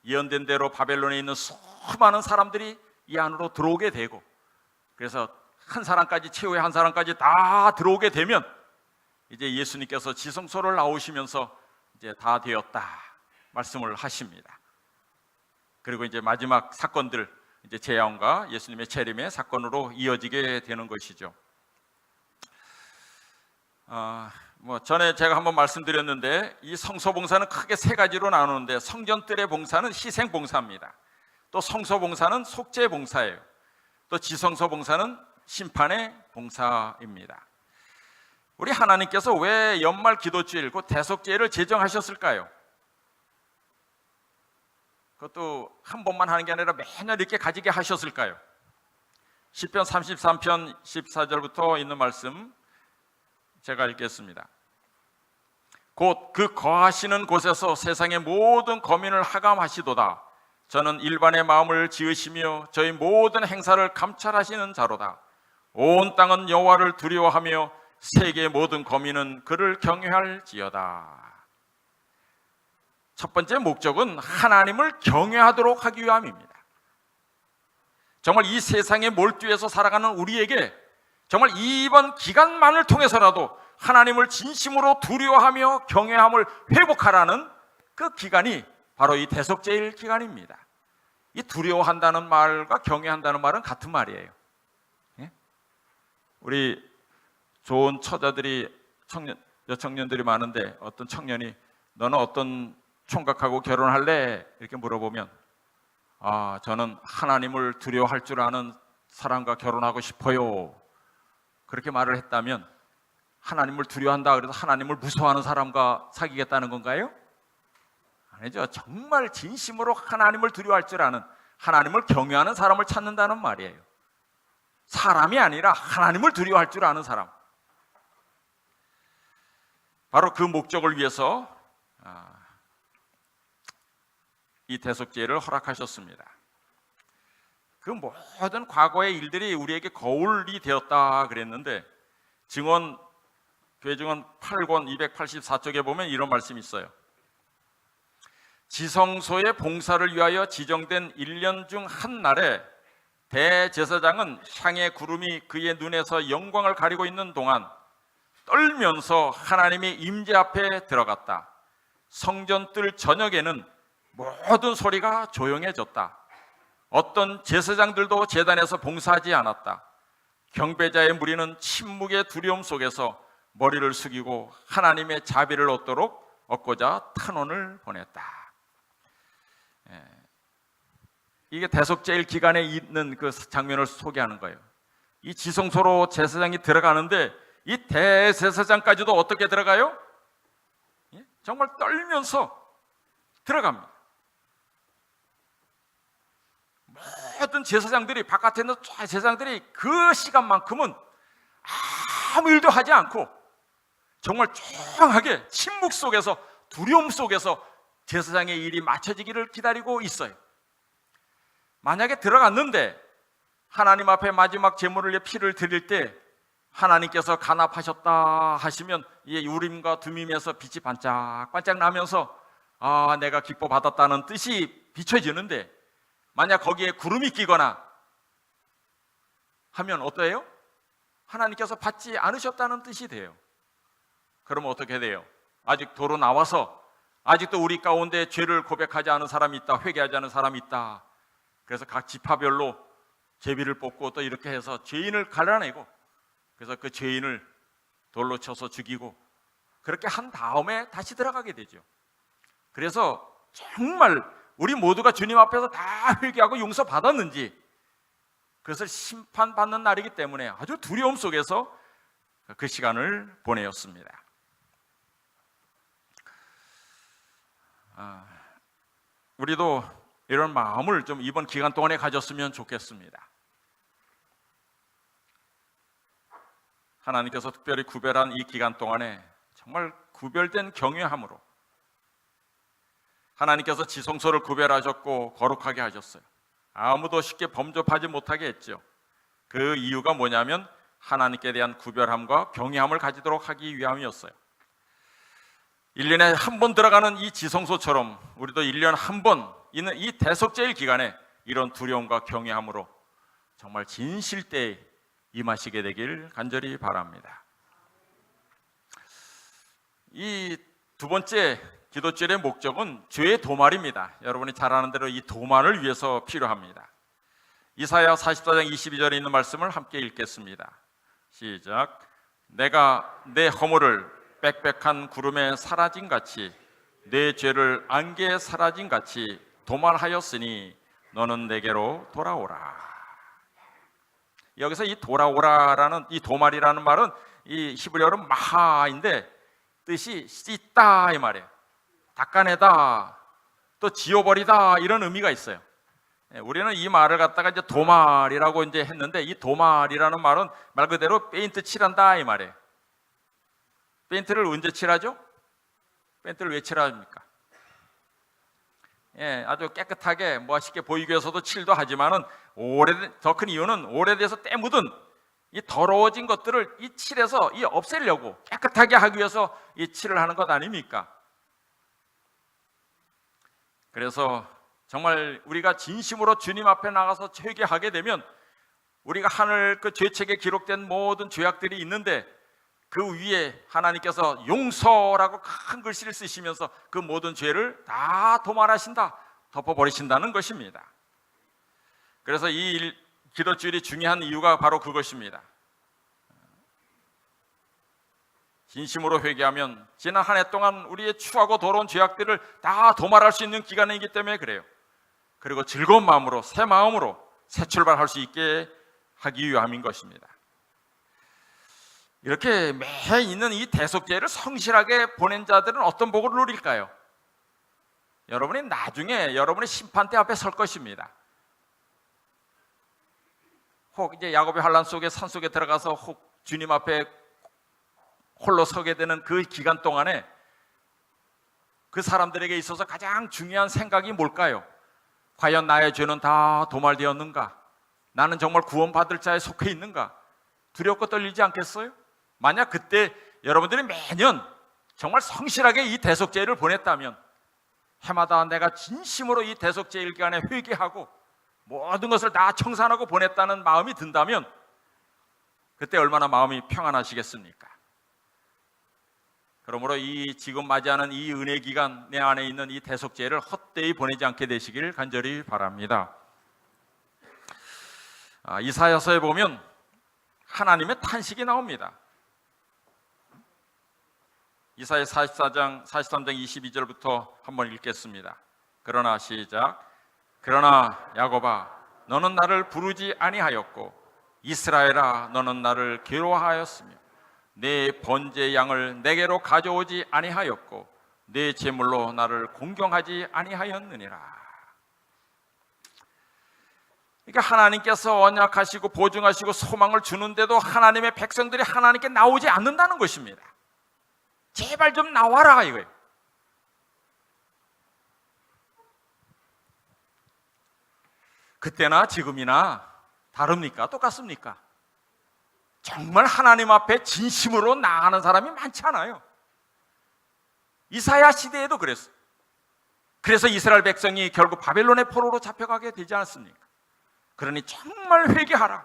Speaker 1: 예언된 대로 바벨론에 있는 수많은 사람들이 이 안으로 들어오게 되고, 그래서 한 사람까지, 최후의 한 사람까지 다 들어오게 되면 이제 예수님께서 지성소를 나오시면서 이제 다 되었다 말씀을 하십니다. 그리고 이제 마지막 사건들, 이제 재앙과 예수님의 재림의 사건으로 이어지게 되는 것이죠. 전에 제가 한번 말씀드렸는데, 이 성소봉사는 크게 세 가지로 나누는데, 성전뜰의 봉사는 희생봉사입니다. 또 성소봉사는 속죄봉사예요. 또 지성소봉사는 심판의 봉사입니다. 우리 하나님께서 왜 연말 기도주일, 그 대속죄를 제정하셨을까요? 그것도 한 번만 하는 게 아니라 매년 이렇게 가지게 하셨을까요? 시편 33편 14절부터 있는 말씀 제가 읽겠습니다. 곧 그 거하시는 곳에서 세상의 모든 거민을 하감하시도다. 저는 일반의 마음을 지으시며 저희 모든 행사를 감찰하시는 자로다. 온 땅은 여호와를 두려워하며 세계의 모든 거민은 그를 경외할지어다. 첫 번째 목적은 하나님을 경외하도록 하기 위함입니다. 정말 이 세상에 몰두해서 살아가는 우리에게 정말 이번 기간만을 통해서라도 하나님을 진심으로 두려워하며 경외함을 회복하라는 그 기간이 바로 이 대속죄일 기간입니다. 이 두려워한다는 말과 경외한다는 말은 같은 말이에요. 우리 좋은 처자들이 여청년들이 많은데 어떤 청년이 너는 어떤 총각하고 결혼할래? 이렇게 물어보면 저는 하나님을 두려워할 줄 아는 사람과 결혼하고 싶어요. 그렇게 말을 했다면 하나님을 두려워한다 그래서 하나님을 무서워하는 사람과 사귀겠다는 건가요? 아니죠. 정말 진심으로 하나님을 두려워할 줄 아는, 하나님을 경외하는 사람을 찾는다는 말이에요. 사람이 아니라 하나님을 두려워할 줄 아는 사람. 바로 그 목적을 위해서 이 대속죄를 허락하셨습니다. 그 모든 과거의 일들이 우리에게 거울이 되었다 그랬는데 교회 증언 8권 284쪽에 보면 이런 말씀이 있어요. 지성소의 봉사를 위하여 지정된 1년 중 한 날에 대제사장은 향의 구름이 그의 눈에서 영광을 가리고 있는 동안 떨면서 하나님의 임재 앞에 들어갔다. 성전 뜰 저녁에는 모든 소리가 조용해졌다. 어떤 제사장들도 제단에서 봉사하지 않았다. 경배자의 무리는 침묵의 두려움 속에서 머리를 숙이고 하나님의 자비를 얻고자 탄원을 보냈다. 이게 대속죄일 기간에 있는 그 장면을 소개하는 거예요. 이 지성소로 제사장이 들어가는데 이 대제사장까지도 어떻게 들어가요? 정말 떨면서 들어갑니다. 모든 제사장들이, 바깥에 있는 제사장들이 그 시간만큼은 아무 일도 하지 않고 정말 조용하게 침묵 속에서, 두려움 속에서 제사장의 일이 마쳐지기를 기다리고 있어요. 만약에 들어갔는데 하나님 앞에 마지막 제물을 위해 피를 드릴 때 하나님께서 간합하셨다 하시면 이 우림과 두밈에서 빛이 반짝반짝 나면서 내가 기뻐 받았다는 뜻이 비춰지는데, 만약 거기에 구름이 끼거나 하면 어때요? 하나님께서 받지 않으셨다는 뜻이 돼요. 그러면 어떻게 돼요? 아직 도로 나와서 아직도 우리 가운데 죄를 고백하지 않은 사람이 있다, 회개하지 않은 사람이 있다. 그래서 각 지파별로 제비를 뽑고 또 이렇게 해서 죄인을 갈라내고, 그래서 그 죄인을 돌로 쳐서 죽이고, 그렇게 한 다음에 다시 들어가게 되죠. 그래서 정말 우리 모두가 주님 앞에서 다 회개하고 용서받았는지, 그것을 심판받는 날이기 때문에 아주 두려움 속에서 그 시간을 보내었습니다. 우리도 이런 마음을 좀 이번 기간 동안에 가졌으면 좋겠습니다. 하나님께서 특별히 구별한 이 기간 동안에 정말 구별된 경외함으로 하나님께서 지성소를 구별하셨고 거룩하게 하셨어요. 아무도 쉽게 범접하지 못하게 했죠. 그 이유가 뭐냐면 하나님께 대한 구별함과 경외함을 가지도록 하기 위함이었어요. 1년에 한 번 들어가는 이 지성소처럼 우리도 1년 한 번 있는 이 대속죄일 기간에 이런 두려움과 경외함으로 정말 진실되에 임하시게 되길 간절히 바랍니다. 이 두 번째 기도죄의 목적은 죄의 도말입니다. 여러분이 잘 아는 대로 이 도말을 위해서 필요합니다. 이사야 44장 22절에 있는 말씀을 함께 읽겠습니다. 시작. 내가 내 허물을 빽빽한 구름에 사라진 같이 내 죄를 안개에 사라진 같이 도말하였으니 너는 내게로 돌아오라. 여기서 이 돌아오라라는, 이 도말이라는 말은 이 히브리어로 마하인데 뜻이 씻다 이 말이에요. 닦아내다, 또 지워버리다, 이런 의미가 있어요. 우리는 이 말을 갖다가 이제 도말이라고 이제 했는데, 이 도말이라는 말은 말 그대로 페인트 칠한다 이 말이에요. 페인트를 언제 칠하죠? 페인트를 왜 칠합니까? 아주 깨끗하게 멋있게 보이기 위해서도 칠도 하지만은 더 큰 이유는 오래돼서 때 묻은 이 더러워진 것들을 이 칠해서 이 없애려고 깨끗하게 하기 위해서 이 칠을 하는 것 아닙니까? 그래서 정말 우리가 진심으로 주님 앞에 나가서 회개하게 되면 우리가 하늘 그 죄책에 기록된 모든 죄악들이 있는데 그 위에 하나님께서 용서라고 큰 글씨를 쓰시면서 그 모든 죄를 다 도말하신다, 덮어버리신다는 것입니다. 그래서 이 기도주일이 중요한 이유가 바로 그것입니다. 진심으로 회개하면 지난 한 해 동안 우리의 추하고 더러운 죄악들을 다 도말할 수 있는 기간이기 때문에 그래요. 그리고 즐거운 마음으로, 새 마음으로 새 출발할 수 있게 하기 위함인 것입니다. 이렇게 매해 있는 이 대속죄를 성실하게 보낸 자들은 어떤 복을 누릴까요? 여러분이 나중에 여러분의 심판대 앞에 설 것입니다. 혹 이제 야곱의 환란 속에 산 속에 들어가서 혹 주님 앞에 홀로 서게 되는 그 기간 동안에 그 사람들에게 있어서 가장 중요한 생각이 뭘까요? 과연 나의 죄는 다 도말되었는가? 나는 정말 구원받을 자에 속해 있는가? 두렵고 떨리지 않겠어요? 만약 그때 여러분들이 매년 정말 성실하게 이 대속죄를 보냈다면, 해마다 내가 진심으로 이 대속죄일 기간에 회개하고 모든 것을 다 청산하고 보냈다는 마음이 든다면 그때 얼마나 마음이 평안하시겠습니까? 그러므로 이 지금 맞이하는 이 은혜 기간 내 안에 있는 이 대속죄를 헛되이 보내지 않게 되시길 간절히 바랍니다. 이사야서에 보면 하나님의 탄식이 나옵니다. 이사야 43장 22절부터 한번 읽겠습니다. 그러나 시작. 그러나 야곱아 너는 나를 부르지 아니하였고 이스라엘아 너는 나를 괴로워하였으며 내 번제 양을 내게로 가져오지 아니하였고 내 제물로 나를 공경하지 아니하였느니라. 그러니까 하나님께서 언약하시고 보증하시고 소망을 주는데도 하나님의 백성들이 하나님께 나오지 않는다는 것입니다. 제발 좀 나와라 이거예요. 그때나 지금이나 다릅니까? 똑같습니까? 정말 하나님 앞에 진심으로 나아가는 사람이 많지 않아요. 이사야 시대에도 그랬어요. 그래서 이스라엘 백성이 결국 바벨론의 포로로 잡혀가게 되지 않았습니까? 그러니 정말 회개하라.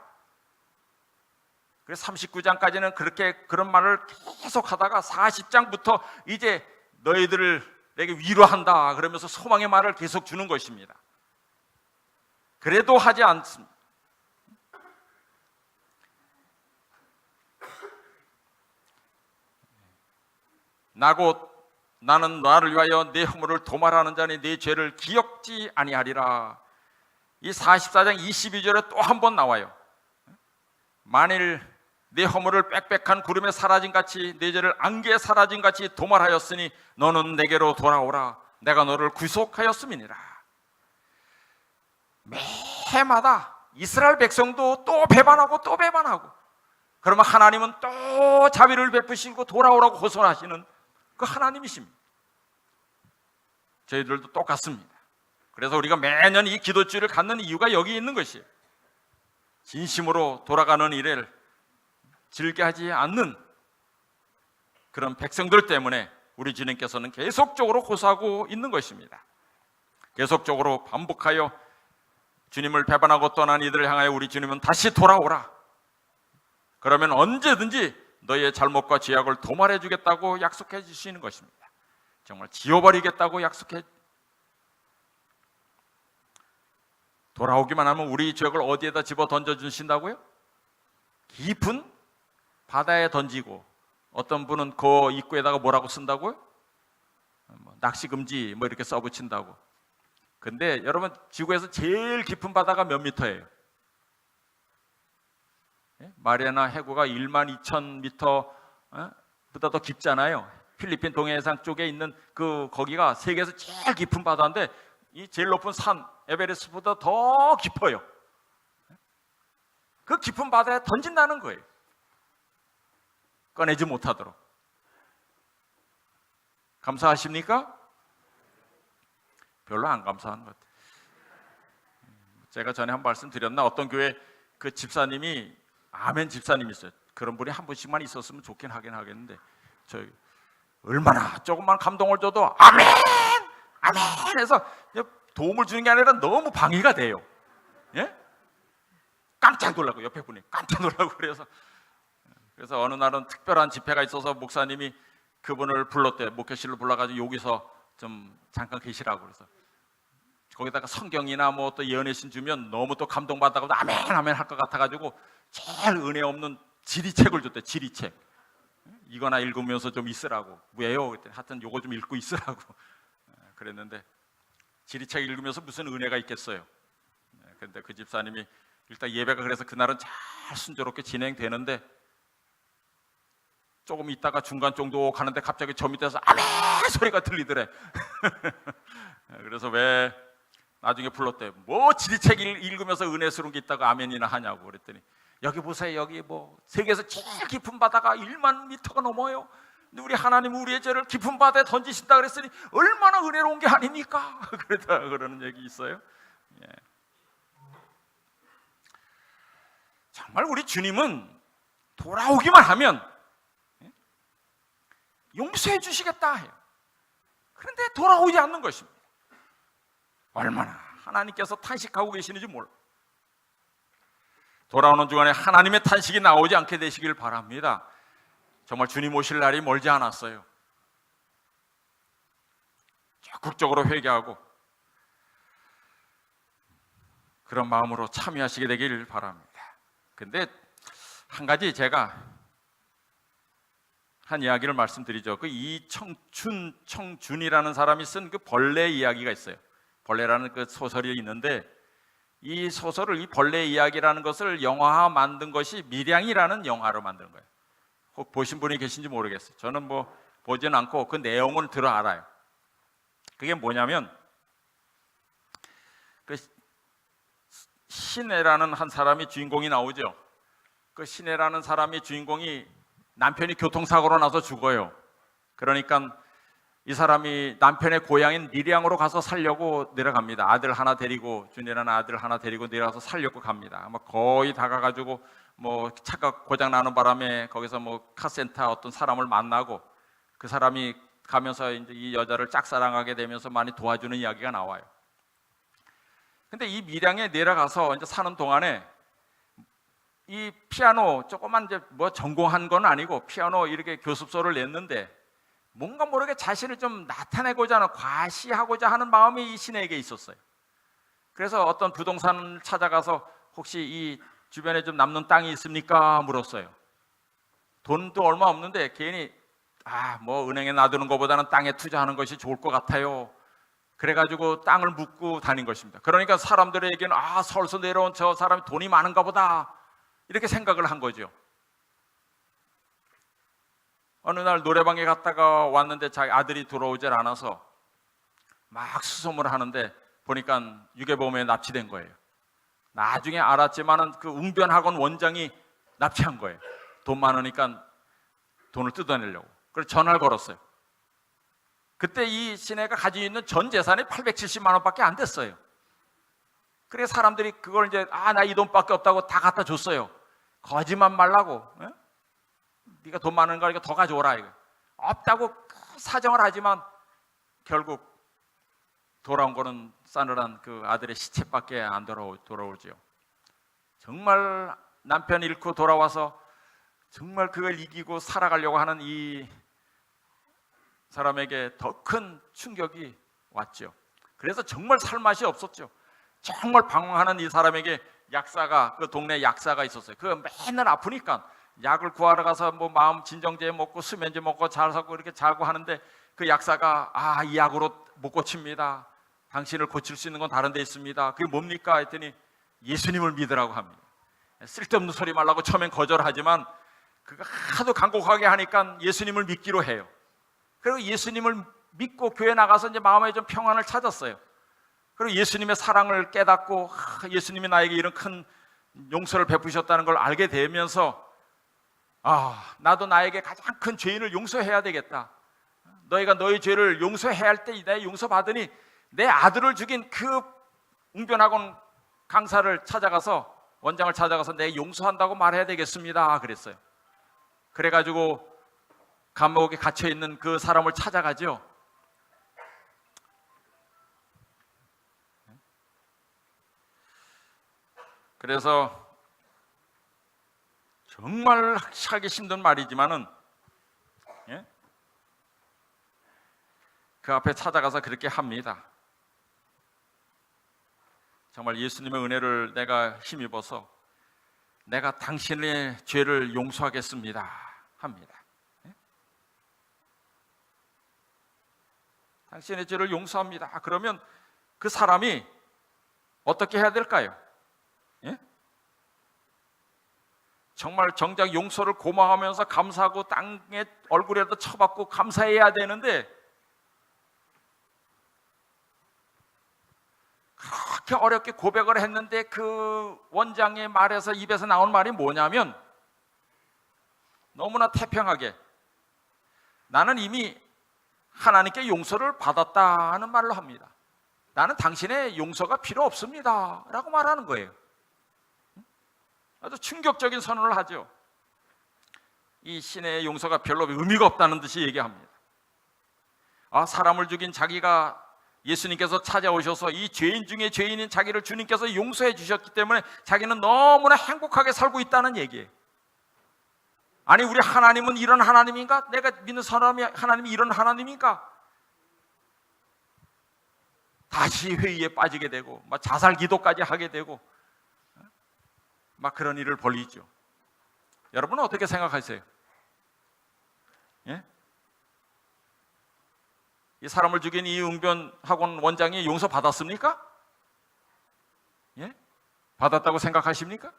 Speaker 1: 그래서 39장까지는 그런 말을 계속 하다가 40장부터 이제 너희들에게 위로한다 그러면서 소망의 말을 계속 주는 것입니다. 그래도 하지 않습니다. 나는 나를 위하여 내 허물을 도말하는 자니 내 죄를 기억지 아니하리라. 이 44장 22절에 또 한 번 나와요. 만일 내 허물을 빽빽한 구름에 사라진 같이 내 죄를 안개에 사라진 같이 도말하였으니 너는 내게로 돌아오라. 내가 너를 구속하였음이니라. 매해마다 이스라엘 백성도 또 배반하고 또 배반하고, 그러면 하나님은 또 자비를 베푸시고 돌아오라고 호소하시는 그 하나님이십니다. 저희들도 똑같습니다. 그래서 우리가 매년 이 기도주일을 갖는 이유가 여기 있는 것이에요. 진심으로 돌아가는 일을 즐겨하지 않는 그런 백성들 때문에 우리 주님께서는 계속적으로 호소하고 있는 것입니다. 계속적으로 반복하여 주님을 배반하고 떠난 이들을 향하여 우리 주님은 다시 돌아오라. 그러면 언제든지 너희의 잘못과 죄악을 도말해 주겠다고 약속해 주시는 것입니다. 정말 지워버리겠다고 약속해. 돌아오기만 하면 우리 죄악을 어디에다 집어 던져 주신다고요? 깊은 바다에 던지고, 어떤 분은 그 입구에다가 뭐라고 쓴다고요? 낚시 금지 뭐 이렇게 써붙인다고. 근데 여러분, 지구에서 제일 깊은 바다가 몇 미터예요? 마리아나 해구가 12,000m 보다 더 깊잖아요. 필리핀 동해상 쪽에 있는 거기가 세계에서 제일 깊은 바다인데 이 제일 높은 산 에베레스트보다 더 깊어요. 그 깊은 바다에 던진다는 거예요. 꺼내지 못하도록. 감사하십니까? 별로 안 감사한 것 같아요. 제가 전에 한 말씀 드렸나? 어떤 교회 그 집사님이, 아멘 집사님이 있어요. 그런 분이 한 분씩만 있었으면 좋긴 하긴 하겠는데, 얼마나 조금만 감동을 줘도 아멘! 아멘 해서 도움을 주는 게 아니라 너무 방해가 돼요. 예? 깜짝 놀라고, 옆에 분이 깜짝 놀라고. 그래서 어느 날은 특별한 집회가 있어서 목사님이 그분을 불렀대. 목회실로 불러가지고 여기서 좀 잠깐 계시라고. 그래서 거기다가 성경이나 뭐 또 예언의 신 주면 너무 또 감동받다가 아멘 아멘 할 것 같아가지고 제일 은혜 없는 지리책을 줬대. 지리책. 이거나 읽으면서 좀 있으라고. 왜요? 그랬더니 하여튼 요거 좀 읽고 있으라고 그랬는데, 지리책 읽으면서 무슨 은혜가 있겠어요. 그런데 그 집사님이 일단 예배가 그래서 그날은 잘 순조롭게 진행되는데, 조금 있다가 중간 정도 가는데 갑자기 저 밑에서 아멘 소리가 들리더래. 그래서 왜 나중에 불렀대. 뭐 지리책 읽으면서 은혜스러운 게 있다고 아멘이나 하냐고. 그랬더니 여기 보세요. 여기 뭐 세계에서 제일 깊은 바다가 1만 미터가 넘어요. 근데 우리 하나님 우리의 죄를 깊은 바다에 던지신다 그랬으니 얼마나 은혜로운 게 아닙니까? 그러는 얘기 있어요. 예. 정말 우리 주님은 돌아오기만 하면 용서해 주시겠다 해요. 그런데 돌아오지 않는 것입니다. 얼마나 하나님께서 탄식하고 계시는지 몰라. 돌아오는 중간에 하나님의 탄식이 나오지 않게 되시길 바랍니다. 정말 주님 오실 날이 멀지 않았어요. 적극적으로 회개하고 그런 마음으로 참여하시게 되길 바랍니다. 근데 한 가지 제가 한 이야기를 말씀드리죠. 그 청준이라는 사람이 쓴 그 벌레 이야기가 있어요. 벌레라는 그 소설이 있는데, 이 소설을, 이 벌레 이야기라는 것을 영화화 만든 것이 밀양이라는 영화로 만든 거예요. 혹 보신 분이 계신지 모르겠어요. 저는 뭐 보지는 않고 그 내용을 들어 알아요. 그게 뭐냐면, 그 신혜라는 한 사람이 주인공이 나오죠. 그 신혜라는 사람이 주인공이 남편이 교통사고로 나서 죽어요. 그러니까 이 사람이 남편의 고향인 밀양으로 가서 살려고 내려갑니다. 아들 하나 데리고, 준이라는 아들 하나 데리고 내려가서 살려고 갑니다. 아마 거의 다 가가지고 뭐 차가 고장 나는 바람에 거기서 뭐 카센터 어떤 사람을 만나고, 그 사람이 가면서 이제 이 여자를 짝사랑하게 되면서 많이 도와주는 이야기가 나와요. 근데 이 밀양에 내려가서 이제 사는 동안에 이 피아노, 조그만 이제 뭐 전공한 건 아니고 피아노 이렇게 교습소를 냈는데, 뭔가 모르게 자신을 좀 나타내고자 하는, 과시하고자 하는 마음이 이 신에게 있었어요. 그래서 어떤 부동산을 찾아가서 혹시 이 주변에 좀 남는 땅이 있습니까? 물었어요. 돈도 얼마 없는데 괜히 뭐 은행에 놔두는 것보다는 땅에 투자하는 것이 좋을 것 같아요. 그래가지고 땅을 묻고 다닌 것입니다. 그러니까 사람들에게는 서울서 내려온 저 사람이 돈이 많은가 보다, 이렇게 생각을 한 거죠. 어느 날 노래방에 갔다가 왔는데 자기 아들이 돌아오질 않아서 막 수소문을 하는데 보니까 유괴범에 납치된 거예요. 나중에 알았지만은 그 웅변학원 원장이 납치한 거예요. 돈 많으니까 돈을 뜯어내려고. 그래서 전화를 걸었어요. 그때 이 신혜가 가지고 있는 전 재산이 870만 원밖에 안 됐어요. 그래서 사람들이 그걸 이제 나 이 돈밖에 없다고 다 갖다 줬어요. 거짓말 말라고. 에? 네가 돈 많은 거니까 더 가져오라 이거. 없다고 사정을 하지만 결국 돌아온 거는 싸늘한 그 아들의 시체밖에 안 돌아오죠. 정말 남편 잃고 돌아와서 정말 그걸 이기고 살아가려고 하는 이 사람에게 더 큰 충격이 왔죠. 그래서 정말 살 맛이 없었죠. 정말 방황하는 이 사람에게 약사가, 그 동네 약사가 있었어요. 그 맨날 아프니까 약을 구하러 가서 뭐 마음 진정제 먹고 수면제 먹고 잘 자고 이렇게 자고 하는데, 그 약사가 이 약으로 못 고칩니다. 당신을 고칠 수 있는 건 다른 데 있습니다. 그게 뭡니까? 했더니 예수님을 믿으라고 합니다. 쓸데없는 소리 말라고 처음엔 거절하지만 그거 하도 간곡하게 하니까 예수님을 믿기로 해요. 그리고 예수님을 믿고 교회 나가서 이제 마음에 좀 평안을 찾았어요. 그리고 예수님의 사랑을 깨닫고 예수님이 나에게 이런 큰 용서를 베푸셨다는 걸 알게 되면서 나도 나에게 가장 큰 죄인을 용서해야 되겠다. 너희가 너희 죄를 용서해야 할 때 내가 용서받으니 내 아들을 죽인 그 웅변학원 강사를 찾아가서, 원장을 찾아가서 내 용서한다고 말해야 되겠습니다. 그랬어요. 그래가지고 감옥에 갇혀있는 그 사람을 찾아가죠. 그래서 정말 하기 힘든 말이지만은, 예? 그 앞에 찾아가서 그렇게 합니다. 정말 예수님의 은혜를 내가 힘입어서 내가 당신의 죄를 용서하겠습니다 합니다. 예? 당신의 죄를 용서합니다. 그러면 그 사람이 어떻게 해야 될까요? 예? 정말 정작 용서를 고마워하면서 감사하고 땅에 얼굴에도 쳐박고 감사해야 되는데, 그렇게 어렵게 고백을 했는데 그 원장의 말에서 입에서 나온 말이 뭐냐면, 너무나 태평하게 나는 이미 하나님께 용서를 받았다는 말로 합니다. 나는 당신의 용서가 필요 없습니다 라고 말하는 거예요. 아주 충격적인 선언을 하죠. 이 신의 용서가 별로 의미가 없다는 듯이 얘기합니다. 사람을 죽인 자기가 예수님께서 찾아오셔서 이 죄인 중에 죄인인 자기를 주님께서 용서해 주셨기 때문에 자기는 너무나 행복하게 살고 있다는 얘기예요. 아니, 우리 하나님은 이런 하나님인가? 내가 믿는 사람이 하나님이 이런 하나님인가? 다시 회의에 빠지게 되고 막 자살 기도까지 하게 되고 막 그런 일을 벌이죠. 여러분은 어떻게 생각하세요? 예? 이 사람을 죽인 이 웅변학원 원장이 용서 받았습니까? 예? 받았다고 생각하십니까?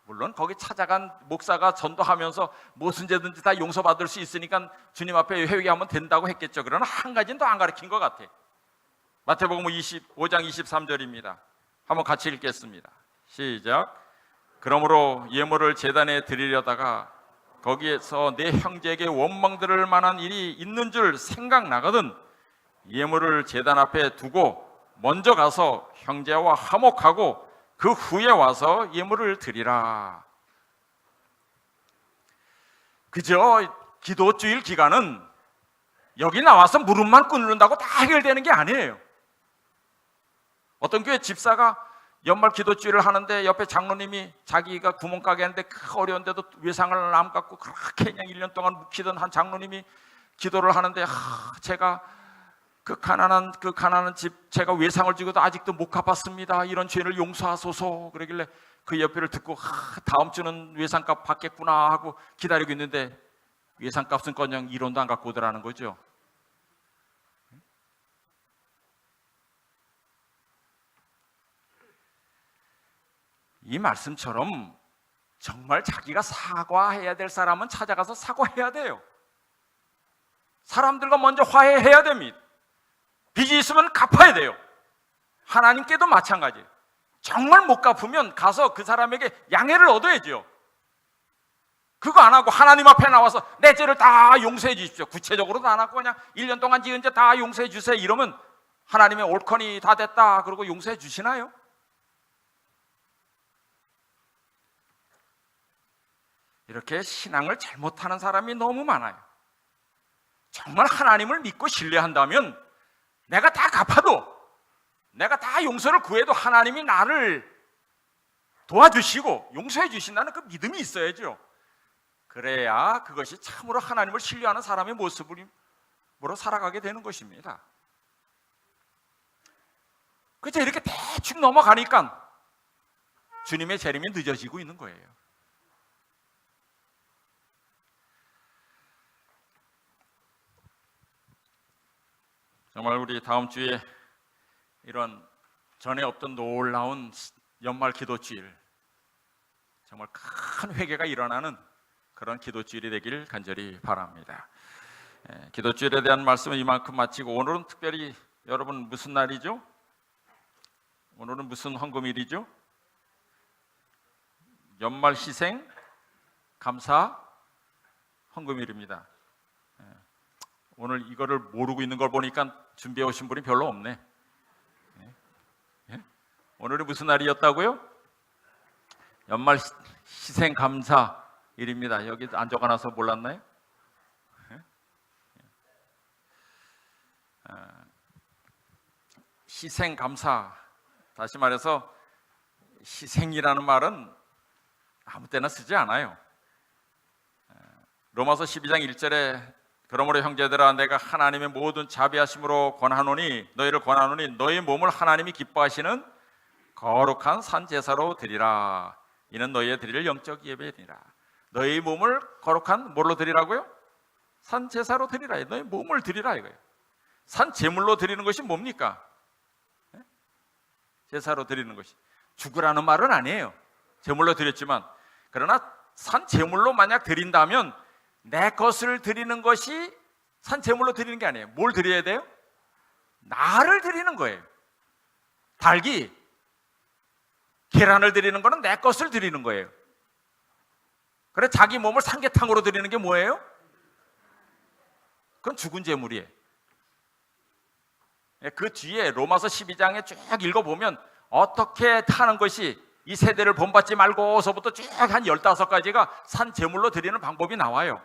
Speaker 1: 물론 거기 찾아간 목사가 전도하면서 무슨 죄든지 다 용서받을 수 있으니까 주님 앞에 회개하면 된다고 했겠죠. 그러나 한 가지는 더 안 가르친 것 같아. 마태복음 5장 23절입니다. 한번 같이 읽겠습니다. 시작. 그러므로 예물을 제단에 드리려다가 거기에서 내 형제에게 원망 들을 만한 일이 있는 줄 생각나거든 예물을 제단 앞에 두고 먼저 가서 형제와 화목하고 그 후에 와서 예물을 드리라. 그저 기도주일 기간은 여기 나와서 무릎만 꿇는다고 다 해결되는 게 아니에요. 어떤 교회 집사가 연말 기도주일을 하는데 옆에 장로님이 자기가 구멍가게 하는데 그 어려운데도 외상을 안 갖고 그렇게 그냥 1년 동안 묵히던 한 장로님이 기도를 하는데, 제가 그 가난한 집 제가 외상을 주고도 아직도 못 갚았습니다. 이런 죄를 용서하소서. 그러길래 그 옆에를 듣고 다음 주는 외상값 받겠구나 하고 기다리고 있는데 외상값은커녕 1원도 안 갖고 오더라는 거죠. 이 말씀처럼 정말 자기가 사과해야 될 사람은 찾아가서 사과해야 돼요. 사람들과 먼저 화해해야 됩니다. 빚이 있으면 갚아야 돼요. 하나님께도 마찬가지예요. 정말 못 갚으면 가서 그 사람에게 양해를 얻어야죠. 그거 안 하고 하나님 앞에 나와서 내 죄를 다 용서해 주십시오. 구체적으로도 안 하고 그냥 1년 동안 지은 죄 다 용서해 주세요 이러면 하나님의 옳거니 다 됐다 그러고 용서해 주시나요? 이렇게 신앙을 잘못하는 사람이 너무 많아요. 정말 하나님을 믿고 신뢰한다면 내가 다 갚아도, 내가 다 용서를 구해도 하나님이 나를 도와주시고 용서해 주신다는 그 믿음이 있어야죠. 그래야 그것이 참으로 하나님을 신뢰하는 사람의 모습으로 살아가게 되는 것입니다. 그렇죠? 이렇게 대충 넘어가니까 주님의 재림이 늦어지고 있는 거예요. 정말 우리 다음 주에 이런 전에 없던 놀라운 연말 기도주일, 정말 큰 회개가 일어나는 그런 기도주일이 되길 간절히 바랍니다. 기도주일에 대한 말씀은 이만큼 마치고, 오늘은 특별히 여러분 무슨 날이죠? 오늘은 무슨 헌금일이죠? 연말 희생 감사 헌금일입니다. 오늘 이거를 모르고 있는 걸 보니까 준비해 오신 분이 별로 없네. 오늘은 무슨 날이었다고요? 연말 희생 감사 일입니다. 여기 안 적어놔서 몰랐나요? 희생 감사 다시 말해서 희생이라는 말은 아무 때나 쓰지 않아요. 로마서 12장 1절에 그러므로 형제들아 내가 하나님의 모든 자비하심으로 권하노니 너희를 권하노니 너희 몸을 하나님이 기뻐하시는 거룩한 산 제사로 드리라. 이는 너희의 드릴 영적 예배니라. 너희 몸을 거룩한 뭘로 드리라고요? 산 제사로 드리라. 너희 몸을 드리라 이거예요. 산 제물로 드리는 것이 뭡니까? 제사로 드리는 것이 죽으라는 말은 아니에요. 제물로 드렸지만, 그러나 산 제물로 만약 드린다면 내 것을 드리는 것이 산 제물로 드리는 게 아니에요. 뭘 드려야 돼요? 나를 드리는 거예요. 닭이 계란을 드리는 거는 내 것을 드리는 거예요. 그래 자기 몸을 삼계탕으로 드리는 게 뭐예요? 그건 죽은 제물이에요. 그 뒤에 로마서 12장에 쭉 읽어보면 어떻게 하는 것이 이 세대를 본받지 말고서부터 쭉 한 15가지가 산 제물로 드리는 방법이 나와요.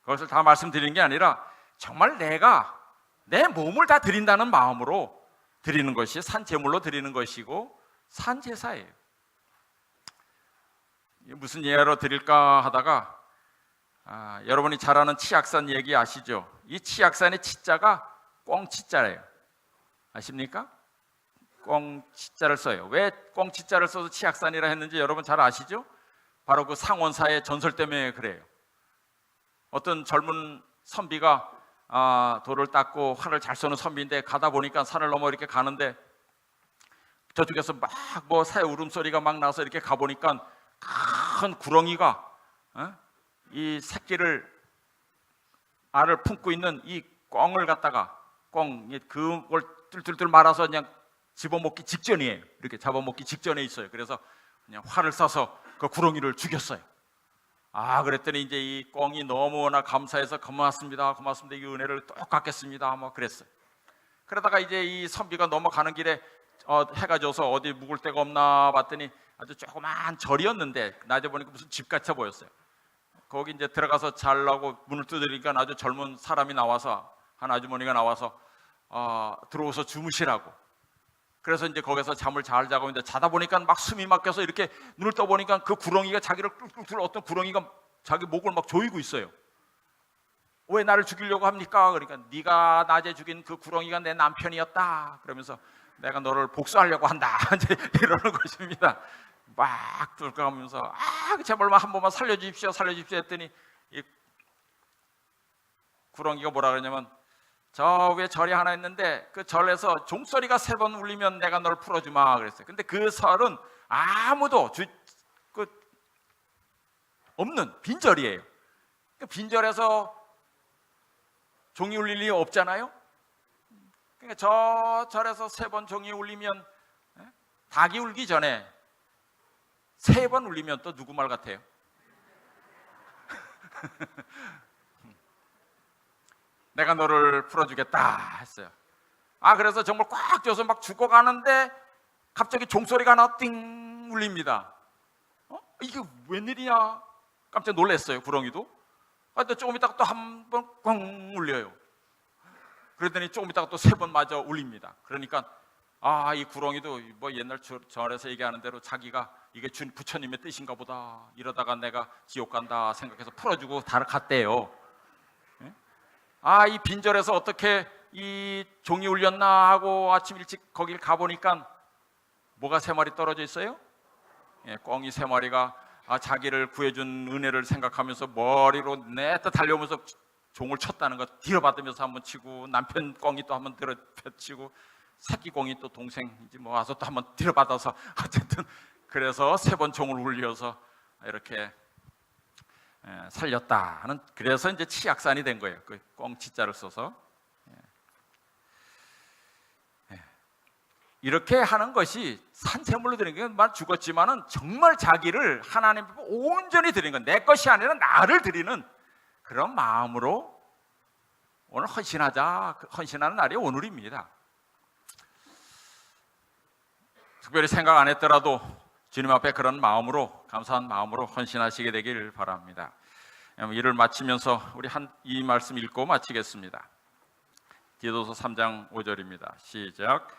Speaker 1: 그것을 다 말씀드리는 게 아니라 정말 내가 내 몸을 다 드린다는 마음으로 드리는 것이 산 제물로 드리는 것이고 산 제사예요. 무슨 예로 드릴까 하다가 여러분이 잘 아는 치악산 얘기 아시죠? 이 치악산의 치자가 꽁치자래요. 아십니까? 꽁치자를 써요. 왜 꽁치자를 써서 치악산이라 했는지 여러분 잘 아시죠? 바로 그 상원사의 전설 때문에 그래요. 어떤 젊은 선비가 돌을 닦고 활을 잘 쏘는 선비인데 가다 보니까 산을 넘어 이렇게 가는데 저쪽에서 막 뭐 새 울음소리가 막 나서 이렇게 가보니까 큰 구렁이가 이 새끼를 알을 품고 있는 이 꽁을 갖다가 그걸 뚫뚫뚫 말아서 그냥 집어먹기 직전이에요. 이렇게 잡아먹기 직전에 있어요. 그래서 그냥 활을 쏴서 그 구렁이를 죽였어요. 그랬더니 이제 이 꽁이 너무나 감사해서 고맙습니다. 이 은혜를 또 갚겠습니다. 뭐 그랬어요. 그러다가 이제 이 선비가 넘어가는 길에 해가 져서 어디 묵을 데가 없나 봤더니 아주 조그만 절이었는데 낮에 보니까 무슨 집 같아 보였어요. 거기 이제 들어가서 자려고 문을 두드리니까 아주 젊은 사람이 나와서 한 아주머니가 나와서 들어오서 주무시라고. 그래서 이제 거기서 잠을 잘 자고 있는데 자다 보니까 막 숨이 막혀서 이렇게 눈을 떠보니까 그 구렁이가 자기를 뚫뚫뚫 어떤 구렁이가 자기 목을 막 조이고 있어요. 왜 나를 죽이려고 합니까? 그러니까 네가 낮에 죽인 그 구렁이가 내 남편이었다. 그러면서 내가 너를 복수하려고 한다. 이제 이러는 것입니다. 막 뚫어가면서 제발 한 번만 살려주십시오 했더니 이 구렁이가 뭐라 그러냐면 저 위에 절이 하나 있는데 그 절에서 종소리가 3번 울리면 내가 널 풀어주마 그랬어요. 근데 그 절은 아무도 없는 빈절이에요. 그 빈절에서 종이 울릴 일이 없잖아요. 그러니까 저 절에서 3번 종이 울리면 닭이 울기 전에 3번 울리면 또 누구 말 같아요? 내가 너를 풀어주겠다 했어요. 그래서 정말 꽉 쥐어서 막 죽어가는데 갑자기 종소리가 하나 띵 울립니다. 이게 웬일이냐? 깜짝 놀랐어요. 구렁이도. 또 조금 있다가 또 한 번 꽝 울려요. 그러더니 조금 있다가 또 3번 마저 울립니다. 그러니까 이 구렁이도 뭐 옛날 절에서 얘기하는 대로 자기가 이게 부처님의 뜻인가 보다. 이러다가 내가 지옥 간다 생각해서 풀어주고 갔대요. 이 빈절에서 어떻게 이 종이 울렸나 하고 아침 일찍 거길 가보니까 뭐가 3마리 떨어져 있어요? 꽁이 3마리가 자기를 구해준 은혜를 생각하면서 머리로 냈다 달려오면서 종을 쳤다는 거 뒤로받으면서 한번 치고, 남편 꽁이 또 한번 뒤로치고, 새끼 꽁이 또 동생인지 뭐 와서 또 한번 뒤로받아서 어쨌든 그래서 3번 종을 울려서 이렇게 살렸다 하는, 그래서 이제 치악산이 된 거예요. 그 꽁치자를 써서. 이렇게 하는 것이 산제물로 드리는 건 죽었지만은 정말 자기를 하나님 앞에 온전히 드리는 건, 내 것이 아니라 나를 드리는 그런 마음으로 오늘 헌신하는 날이 오늘입니다. 특별히 생각 안 했더라도 주님 앞에 그런 마음으로, 감사한 마음으로 헌신하시게 되길 바랍니다. 이를 마치면서 우리 이 말씀 읽고 마치겠습니다. 디도서 3장 5절입니다. 시작.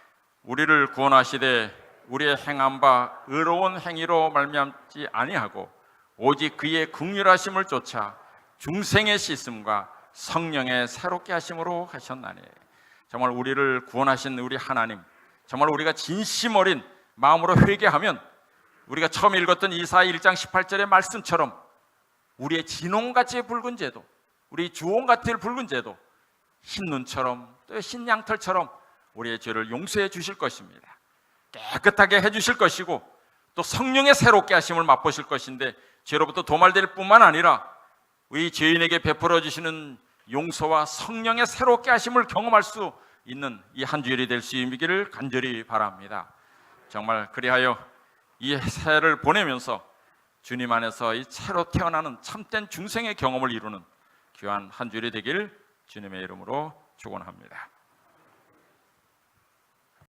Speaker 1: 우리를 구원하시되 우리의 행한 바 의로운 행위로 말미암지 아니하고 오직 그의 긍휼하심을 쫓아 중생의 씻음과 성령의 새롭게 하심으로 하셨나니. 정말 우리를 구원하신 우리 하나님, 정말 우리가 진심 어린 마음으로 회개하면 우리가 처음 읽었던 이사야 1장 18절의 말씀처럼 우리의 진홍같이 붉은 죄도, 우리 주홍같이 붉은 죄도 흰눈처럼 또 흰 양털처럼 우리의 죄를 용서해 주실 것입니다. 깨끗하게 해주실 것이고 또 성령의 새롭게 하심을 맛보실 것인데, 죄로부터 도말될 뿐만 아니라 우리 죄인에게 베풀어 주시는 용서와 성령의 새롭게 하심을 경험할 수 있는 이 한 주일이 될 수 있기를 간절히 바랍니다. 정말 그리하여 이 새해를 보내면서 주님 안에서 이 새로 태어나는 참된 중생의 경험을 이루는 귀한 한 주일이 되길 주님의 이름으로 축원합니다.